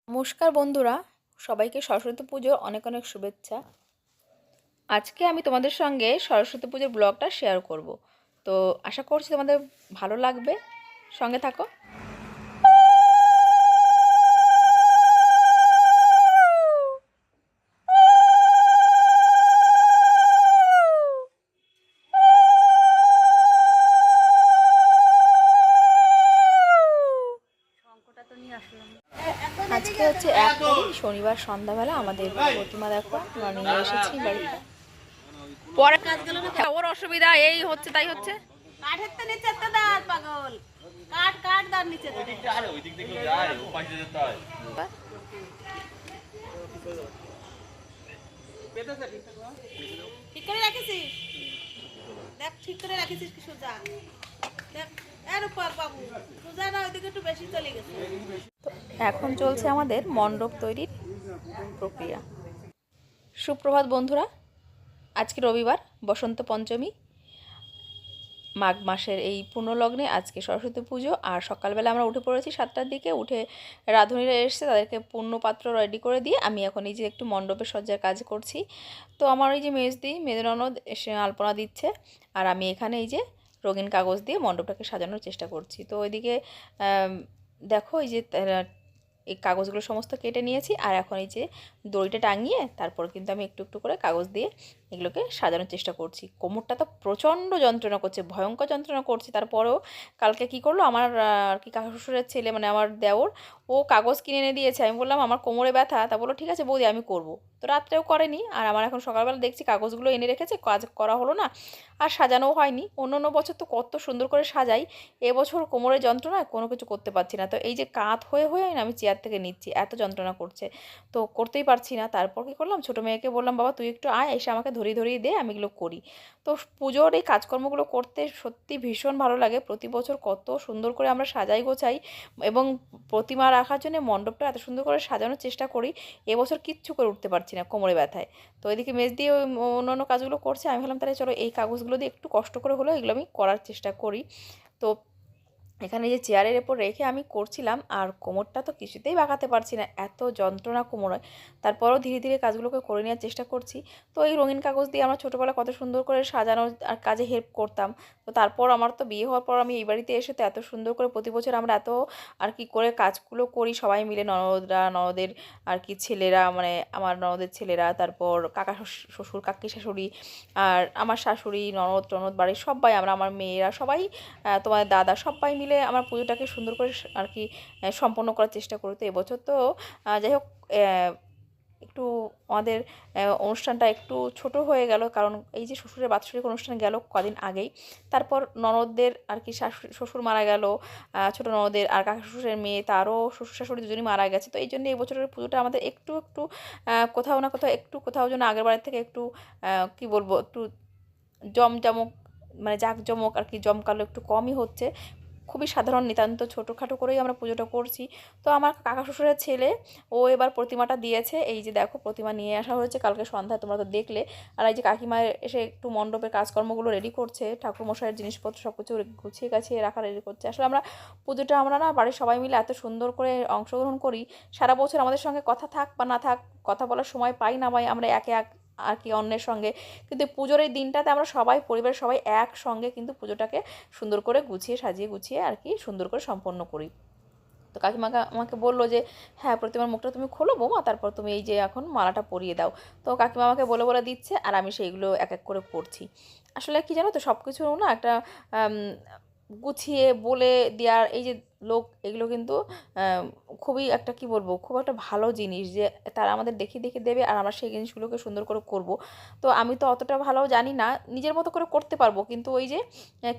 নমস্কার বন্ধুরা, সবাইকে সরস্বতী পুজোর অনেক অনেক শুভেচ্ছা। আজকে আমি তোমাদের সঙ্গে সরস্বতী পুজোর ব্লগটা শেয়ার করব। তো আশা করছি তোমাদের ভালো লাগবে, সঙ্গে থাকো। আজকে হচ্ছে 1 তারিখ শনিবার সন্ধ্যাবেলা আমাদের প্রতিমা দেখো আমরা নিয়ে এসেছি বাড়িতে। পরে কাজগুলো ওর অসুবিধা এই হচ্ছে তাই হচ্ছে। কাঠের তো নিচে তো দাঁত পাগল, কাঠ কাঠ দাঁত নিচে তো আরে ওই দিক থেকে যায় ও পাশে যেতে হয়। ঠিক করে রাখিসিস, দেখ ঠিক করে রাখিসিস কি সোজা দেখ। এর উপর বাবু সোজা না, ওইদিকে একটু বেশি চলে গেছে। তো এখন চলছে আমাদের মণ্ডপ তৈরির প্রক্রিয়া। সুপ্রভাত বন্ধুরা, আজকে রবিবার, বসন্ত পঞ্চমী, মাঘ মাসের এই পূর্ণলগ্নে আজকে সরস্বতী পুজো। আর সকালবেলা আমরা উঠে পড়েছি 7টার দিকে, উঠে রাঁধুনিরা এসছে, তাদেরকে পূর্ণপাত্র রেডি করে দিয়ে আমি এখন এই যে একটু মণ্ডপের সজ্জার কাজ করছি। তো আমার এই যে মেজ ননদ এসে আলপনা দিচ্ছে, আর আমি এখানে এই যে রঙিন কাগজ দিয়ে মণ্ডপটাকে সাজানোর চেষ্টা করছি। তো ওইদিকে দেখো এই যে এই কাগজগুলো সমস্ত কেটে নিয়েছি, আর এখন এই যে দড়িটা টাঙিয়ে তারপর কিন্তু আমি একটু একটু করে কাগজ দিয়ে এগুলোকে সাজানোর চেষ্টা করছি। কোমরটা তো প্রচণ্ড যন্ত্রণা করছে, ভয়ঙ্কর যন্ত্রণা করছে। তারপরেও কালকে কি করলো আমার আর কি কাকা শ্বশুরের ছেলে, মানে আমার দেওর, ও কাগজ কিনে এনে দিয়েছে। আমি বললাম আমার কোমরে ব্যথা, তা বললো ঠিক আছে বৌদি আমি করব। তো রাত্রেও করেনি, আর আমার এখন সকালবেলা দেখছি কাগজগুলো এনে রেখেছে, কাজ করা হলো না আর সাজানোও হয়নি। অন্য অন্য বছর তো কত সুন্দর করে সাজাই, এবছর কোমরের যন্ত্রণায় কোনো কিছু করতে পারছি না। তো এই যে কাত হয়ে হয়ে আমি চেয়ার থেকে নিচ্ছি, এত যন্ত্রণা করছে, তো করতেই পারছি না। তারপর কী করলাম, ছোটো মেয়েকে বললাম বাবা তুই একটু আয়, এসে আমাকে ধরিয়ে ধরিয়ে দে, আমি এগুলো করি। তো পুজোর এই কাজকর্মগুলো করতে সত্যি ভীষণ ভালো লাগে। প্রতি বছর কত সুন্দর করে আমরা সাজাই গোছাই এবং প্রতিমা রাখার জন্য মণ্ডপটা এত সুন্দর করে সাজানোর চেষ্টা করি। এবছর কিচ্ছু করে উঠতে পারছি না কোমরে ব্যথায়। তো এদিকে মেজ দিয়ে ওই অন্যান্য কাজগুলো করছে, আমি ভাবলাম তাহলে চলো এই কাগজগুলো দিয়ে একটু কষ্ট করে হলেও এগুলো আমি করার চেষ্টা করি। তো এখানে যে চেয়ারের ওপর রেখে আমি করছিলাম, আর কোমরটা তো কিছুতেই বাঁকাতে পারছি না, এত যন্ত্রণা কোমরে। তারপরেও ধীরে ধীরে কাজগুলোকে করে নেওয়ার চেষ্টা করছি। তো এই রঙিন কাগজ দিয়ে আমরা ছোটোবেলায় কত সুন্দর করে সাজানোর আর কাজে হেল্প করতাম। তো তারপর আমার তো বিয়ে হওয়ার পর আমি এই বাড়িতে এসে তো এত সুন্দর করে প্রতি বছর আমরা এত আর কি করে কাজগুলো করি সবাই মিলে, ননদরা, ননদের আর কি ছেলেরা, মানে আমার ননদের ছেলেরা, তারপর কাকা শ্বশুর, কাকি শাশুড়ি, আর আমার শাশুড়ি, ননদ টনদ, বাড়ির সবাই, আমরা, আমার মেয়েরা সবাই, তোমাদের দাদা, সবাই মিলে আমার পুজোটাকে সুন্দর করে আর কি সম্পন্ন করার চেষ্টা করি। তো এবছর তো যাই হোক একটু আমাদের অনুষ্ঠানটা একটু ছোট হয়ে গেল, কারণ এই যে শ্বশুরের বাৎসরিক অনুষ্ঠান গেল কদিন আগেই। তারপর ননদদের আর কি শ্বশুর মারা গেল, ছোটো ননদের, আর কাকা শ্বশুরের মেয়ে তারও শ্বশুর শাশুড়ি দুজনই মারা গেছে। তো এই জন্য এই বছরের পুজোটা আমাদের একটু একটু কোথাও না কোথাও একটু, কোথাও যেন আগের বারের থেকে একটু কী বলবো, একটু জমজমক, মানে জাঁকজমক আর কি, জমকালো একটু কমই হচ্ছে। খুবই সাধারণ নিতান্ত ছোটোখাটো করেই আমরা পুজোটা করছি। তো আমার কাকা শ্বশুরের ছেলে, ও এবার প্রতিমাটা দিয়েছে। এই যে দেখো প্রতিমা নিয়ে আসা হয়েছে কালকে সন্ধ্যায়, তোমরা তো দেখলে। আর এই যে কাকিমা এসে একটু মণ্ডপের কাজকর্মগুলো রেডি করছে, ঠাকুরমশাইয়ের জিনিসপত্র সব কিছু গুছিয়ে গাছিয়ে রাখা রেডি করছে। আসলে আমরা পুজোটা আমরা না বাড়ির সবাই মিলে এত সুন্দর করে অংশগ্রহণ করি। সারা বছর আমাদের সঙ্গে কথা থাক বা না থাক, কথা বলার সময় পাই না পাই আমরা একে এক আর কি অন্যের সঙ্গে, কিন্তু পুজোর এই দিনটাতে আমরা সবাই, পরিবারের সবাই একসঙ্গে কিন্তু পুজোটাকে সুন্দর করে গুছিয়ে সাজিয়ে গুছিয়ে আর কি সুন্দর করে সম্পন্ন করি। তো কাকিমাকে আমাকে বললো যে হ্যাঁ প্রতিমার মুখটা তুমি খোলো বৌমা, তারপর তুমি এই যে এখন মালাটা পরিয়ে দাও। তো কাকিমা আমাকে বলে বলে দিচ্ছে, আর আমি সেইগুলো এক এক করে করছি। আসলে কি জানো তো, সব কিছু না একটা গুছিয়ে বলে দেওয়ার এই যে লোক, এগুলো কিন্তু খুবই একটা কি বলবো, খুব একটা ভালো জিনিস যে তারা আমাদের দেখিয়ে দেখিয়ে দেবে আর আমরা সেই জিনিসগুলোকে সুন্দর করে করব। তো আমি তো অতটা ভালো জানি না, নিজের মতো করে করতে পারবো, কিন্তু ওই যে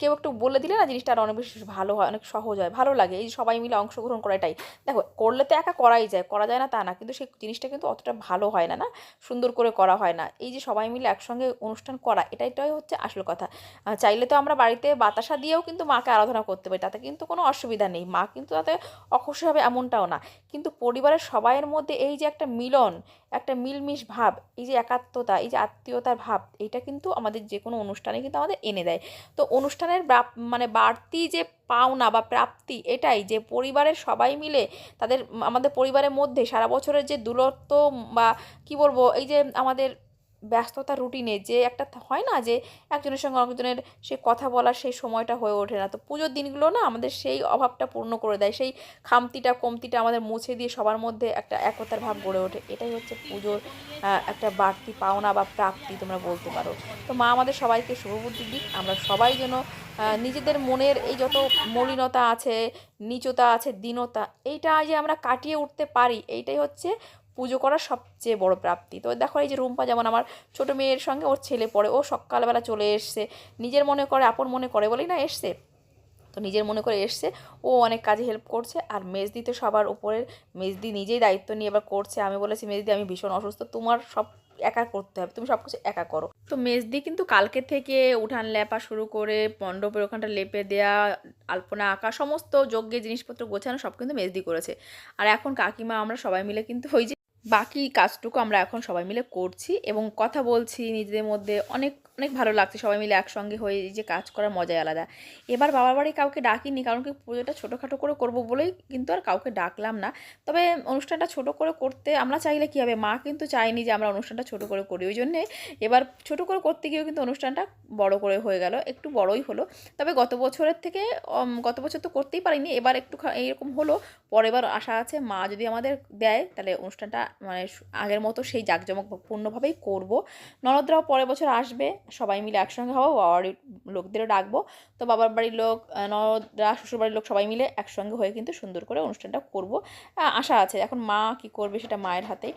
কেউ একটু বলে দিলে না জিনিসটা আর অনেক বেশি ভালো হয়, অনেক সহজ হয়, ভালো লাগে। এই যে সবাই মিলে অংশগ্রহণ করা, এটাই দেখো, করলে তো একা করাই যায়, করা যায় না তা না, কিন্তু সেই জিনিসটা কিন্তু অতটা ভালো হয় না, না সুন্দর করে করা হয় না। এই যে সবাই মিলে একসঙ্গে অনুষ্ঠান করা, এটাই হচ্ছে আসল কথা। চাইলে তো আমরা বাড়িতে বাতাসা দিয়েও কিন্তু মাকে আরাধনা করতে পারি, তাতে কিন্তু কোনো অসুবিধা নেই। মা কিন্তু তাতে অখুশি হবে এমনটাও না, কিন্তু পরিবারের সবাইয়ের মধ্যে এই যে একটা মিলন, একটা মিলমিশ ভাব, এই যে একাত্মতা, এই যে আত্মীয়তার ভাব, এইটা কিন্তু আমাদের যে কোনো অনুষ্ঠানে কিন্তু আমাদের এনে দেয়। তো অনুষ্ঠানের মানে বাড়তি যে পাওনা বা প্রাপ্তি এটাই, যে পরিবারের সবাই মিলে তাদের আমাদের পরিবারের মধ্যে সারা বছরের যে দূরত্ব বা কি বলবো, এই যে আমাদের ব্যস্ততার রুটিনে যে একটা হয় না যে একজনের সঙ্গে আরেকজনের সে কথা বলার সেই সময়টা হয়ে ওঠে না, তো পুজোর দিনগুলো না আমাদের সেই অভাবটা পূর্ণ করে দেয়, সেই খামতিটা কমতিটা আমাদের মুছে দিয়ে সবার মধ্যে একটা একতার ভাব গড়ে ওঠে। এটাই হচ্ছে পুজোর একটা বাড়তি পাওনা বা প্রাপ্তি তোমরা বলতে পারো। তো মা আমাদের সবাইকে শুভবুদ্ধি দিক, আমরা সবাই যেন নিজেদের মনের এই যত মলিনতা আছে, নীচতা আছে, দীনতা, এইটা যে আমরা কাটিয়ে উঠতে পারি, এইটাই হচ্ছে পুজো করার সবচেয়ে বড় প্রাপ্তি। তো দেখো এই যে রুম্পা, যেমন আমার ছোটো মেয়ের সঙ্গে ওর ছেলে পড়ে, ও সকালবেলা চলে এসছে, নিজের মনে করে আপন মনে করে বলেই না এসছে, তো নিজের মনে করে এসছে, ও অনেক কাজে হেল্প করছে। আর মেজদি তো সবার উপরের, মেজদি নিজেই দায়িত্ব নিয়ে এবার করছে। আমি বলেছি মেজদি আমি ভীষণ অসুস্থ, তোমার সব একা করতে হবে, তুমি সব কিছু একা করো। তো মেজদি কিন্তু কালকে থেকে উঠান লেপা শুরু করে মণ্ডপের ওখানটা লেপে দেয়া, আলপনা আঁকা, সমস্ত যজ্ঞের জিনিসপত্র গোছানো সব কিন্তু মেজদি করেছে। আর এখন কাকিমা আমরা সবাই মিলে কিন্তু ওই যে বাকি কাজটুকু আমরা এখন সবাই মিলে করছি এবং কথা বলছি নিজেদের মধ্যে, অনেক অনেক ভালো লাগছে সবাই মিলে একসঙ্গে হয়ে এই যে কাজ করার মজাই আলাদা। এবার বাবার বাড়ি কাউকে ডাকিনি, কারণ কি পুজোটা ছোটোখাটো করে করবো বলেই কিন্তু আর কাউকে ডাকলাম না। তবে অনুষ্ঠানটা ছোট করে করতে আমরা চাইলে কী হবে, মা কিন্তু চায়নি যে আমরা অনুষ্ঠানটা ছোট করে করি, ওই জন্যে এবার ছোট করে করতে গিয়েও কিন্তু অনুষ্ঠানটা বড় করে হয়ে গেল, একটু বড়ই হলো। তবে গত বছরের থেকে গত বছর তো করতেই পারিনি, এবার একটু এইরকম হলো। পরের আশা আছে মা যদি আমাদের দেয় তাহলে অনুষ্ঠানটা মানে আগের মতো সেই জাঁকজমকপূর্ণভাবেই করব। ননদরাও পরের বছর আসবে, সবাই মিলে একসঙ্গে হবো, বাবার বাড়ির লোকদেরও ডাকবো। তো বাবার বাড়ির লোক, ননদরা, শ্বশুরবাড়ির লোক সবাই মিলে একসঙ্গে হয়ে কিন্তু সুন্দর করে অনুষ্ঠানটা করব আশা আছে। এখন মা কি করবে সেটা মায়ের হাতেই।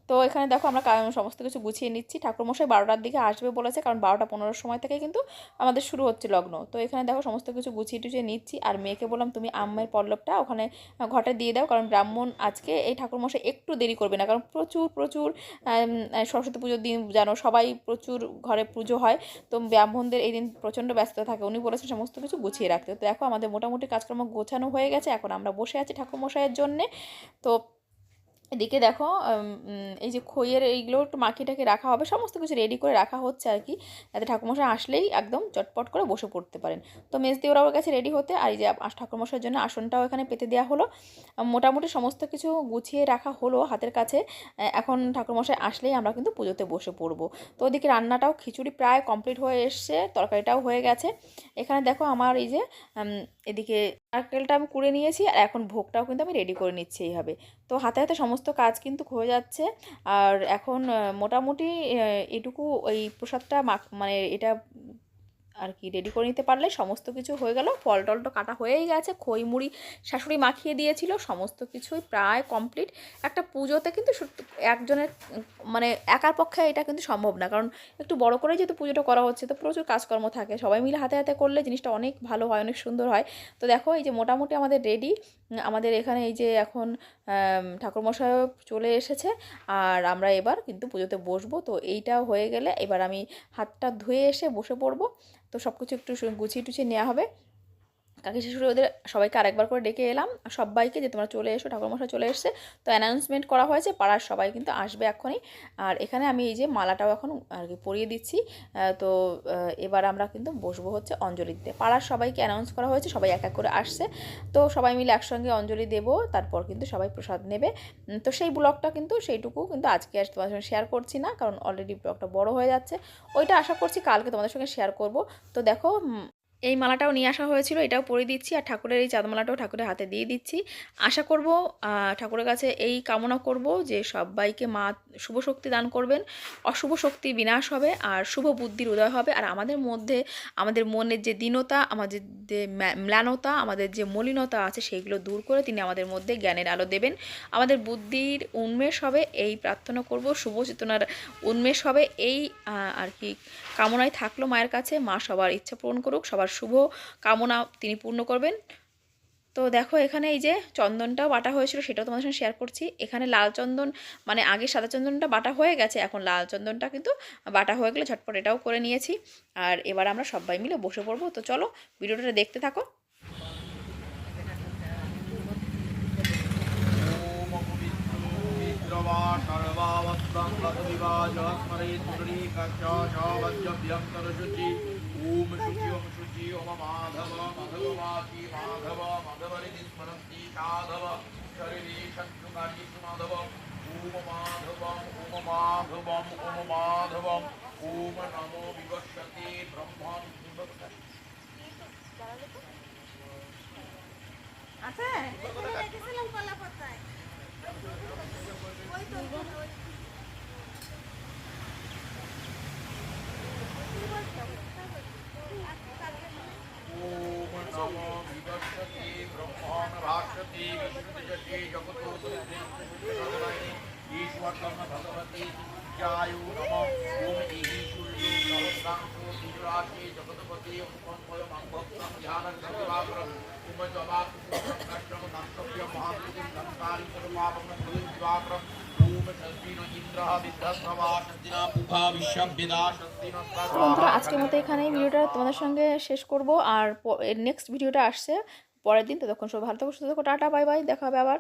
তো এখানে দেখো আমরা সমস্ত কিছু গুছিয়ে নিচ্ছি। ঠাকুরমশাই 12টার দিকে আসবে বলেছে, কারণ 12:15 সময় থেকে কিন্তু আমাদের শুরু হচ্ছে লগ্ন। তো এখানে দেখো সমস্ত কিছু গুছিয়ে টুছিয়ে নিচ্ছি। আর মেয়েকে বললাম তুমি আম্মের পল্লবটা ওখানে ঘটে দিয়ে দাও, কারণ ব্রাহ্মণ আজকে এই ঠাকুরমশাই একটু দেরি করবে না, কারণ প্রচুর প্রচুর সরস্বতী পুজোর দিন জানো সবাই প্রচুর ঘরে পুজো হয়, তো ব্রাহ্মণদের এই দিন প্রচণ্ড ব্যস্ত থাকে। উনি বলেছেন সমস্ত কিছু গুছিয়ে রাখতে। তো দেখো আমাদের মোটামুটি কাজকর্ম গোছানো হয়ে গেছে, এখন আমরা বসে আছি ঠাকুরমশাইয়ের জন্যে। তো এদিকে দেখো এই যে খইয়ের এইগুলো একটু মাখিটাকে রাখা হবে, সমস্ত কিছু রেডি করে রাখা হচ্ছে আর কি, যাতে ঠাকুরমশাই আসলেই একদম চটপট করে বসে পড়তে পারেন। তো মেজদি ওরা ওর কাছে রেডি হতে, আর এই যে ঠাকুরমশাইয়ের জন্য আসনটাও এখানে পেতে দেওয়া হলো। মোটামুটি সমস্ত কিছু গুছিয়ে রাখা হলো হাতের কাছে। এখন ঠাকুরমশাই আসলেই আমরা কিন্তু পুজোতে বসে পড়বো। তো ওদিকে রান্নাটাও, খিচুড়ি প্রায় কমপ্লিট হয়ে এসছে, তরকারিটাও হয়ে গেছে। এখানে দেখো আমার এই যে এদিকে নারকেলটা আমি কুড়ে নিয়েছি, আর এখন ভোগটাও কিন্তু আমি রেডি করে নিচ্ছি এইভাবে। তো হাতে হাতে সমস্ত কাজ কিন্তু হয়ে যাচ্ছে। আর এখন মোটামুটি এটুকু ওই প্রসাদটা মানে এটা আর কি রেডি করে নিতে পারলে সমস্ত কিছু হয়ে গেল। ফল টল তো কাটা হয়েই গেছে, খই মুড়ি শাশুড়ি মাখিয়ে দিয়েছিল, সমস্ত কিছুই প্রায় কমপ্লিট। একটা পুজোতে কিন্তু একজনের মানে একার পক্ষে এটা কিন্তু সম্ভব না, কারণ একটু বড় করে যেহেতু পুজোটা করা হচ্ছে, তো প্রচুর কাজকর্ম থাকে, সবাই মিলে হাতে হাতে করলে জিনিসটা অনেক ভালো হয়, অনেক সুন্দর হয়। তো দেখো এই যে মোটামুটি আমাদের রেডি। আমাদের এখানে এই যে এখন ঠাকুরমশাইও চলে এসেছে, আর আমরা এবার কিন্তু পুজোতে বসবো। তো এইটাও হয়ে গেলে এবার আমি হাতটা ধুয়ে এসে বসে পড়বো। তো সব কিছু একটু গুছিয়ে টুছিয়ে নেওয়া হবে। কাকি শাশুড়ি ওদের সবাইকে আরেকবার করে ডেকে এলাম সবাইকে, যে তোমরা চলে এসো, ঠাকুরমশাই চলে এসছে। তো অ্যানাউন্সমেন্ট করা হয়েছে, পাড়ার সবাই কিন্তু আসবে এখনই। আর এখানে আমি এই যে মালাটাও এখন আর কি পরিয়ে দিচ্ছি। তো এবার আমরা কিন্তু বসবো হচ্ছে অঞ্জলি দিতে। পাড়ার সবাইকে অ্যানাউন্স করা হয়েছে, সবাই এক এক করে আসছে। তো সবাই মিলে একসঙ্গে অঞ্জলি দেবো, তারপর কিন্তু সবাই প্রসাদ নেবে। তো সেই ব্লগটা কিন্তু সেইটুকু কিন্তু আজকে আর তোমাদের সঙ্গে শেয়ার করছি না, কারণ অলরেডি ব্লগটা বড় হয়ে যাচ্ছে। ওইটা আশা করছি কালকে তোমাদের সঙ্গে শেয়ার করব। তো দেখো এই মালাটাও নিয়ে আসা হয়েছিল, এটাও পরিয়ে দিচ্ছি, আর ঠাকুরের এই চাঁদমালাটাও ঠাকুরের হাতে দিয়ে দিচ্ছি। আশা করব ঠাকুরের কাছে এই কামনা করব যে সবাইকে মা শুভ শক্তি দান করবেন, অশুভ শক্তি বিনাশ হবে, আর শুভ বুদ্ধির উদয় হবে। আর আমাদের মধ্যে আমাদের মনের যে দীনতা, আমাদের যে ম্লানতা, আমাদের যে মলিনতা আছে, সেইগুলো দূর করে তিনি আমাদের মধ্যে জ্ঞানের আলো দেবেন, আমাদের বুদ্ধির উন্মেষ হবে, এই প্রার্থনা করব। শুভ চেতনার উন্মেষ হবে, এই আর কি কামনায় থাকলো মায়ের কাছে। মা সবার ইচ্ছা পূরণ করুক, সবার শুভ কামনা তিনি পূর্ণ করবেন। তো দেখো এখানে এই যে চন্দনটাও বাটা হয়েছিল, সেটাও তোমাদের সঙ্গে শেয়ার করছি। এখানে লাল চন্দন, মানে আগে সাদা চন্দনটা বাটা হয়ে গেছে, এখন লাল চন্দনটা কিন্তু বাটা হয়ে গেলে ঝটপট এটাও করে নিয়েছি। আর এবার আমরা সবাই মিলে বসে পড়বো। তো চলো ভিডিওটা দেখতে থাকো। सर्वा सर्वावस्थं लघुविवाजस्मरे तुरीकक्षवज्रभ्यन्तरशुचि ॐ शुचि ओम माधव माधवमाची माधव माधवरिति स्मरन्ति साधव शरीरे शत्रुकार्येषु माधव ॐ माधवम् ॐ माधवम् ॐ माधवम् ॐ नमो विवस्यते ब्रह्मन् আছে রেখেছিলাম কলা পাতায় ওই তো ॐ नमो विवस्यते ब्रह्मन् भास्यते विष्णुजते जगतो ईश्वरं भगवते जायो नमः ॐ ईश्वर्यो सर्वसांसो तिजराशे जगतपते अनुपमय मांगभक्तं ध्यानग्रहवाग्रं ॐ जवाकुशं नास्तव्यं महापुरुषं संसारि सर्वपापं भुजदिवाग्रं ॐ शस्तिनो इन्द्रः विद्रस्रवा शस्तिना पुखा विश्वविदा शस्तिनो তো বন্ধুরা আজকের মতো এখানেই ভিডিওটা তোমাদের সঙ্গে শেষ করব। আর নেক্সট ভিডিওটা আসছে পরের দিন। ততক্ষণ সব ভালো থাকো, সুস্থ থাকো, টাটা বাই বাই, দেখা হবে আবার।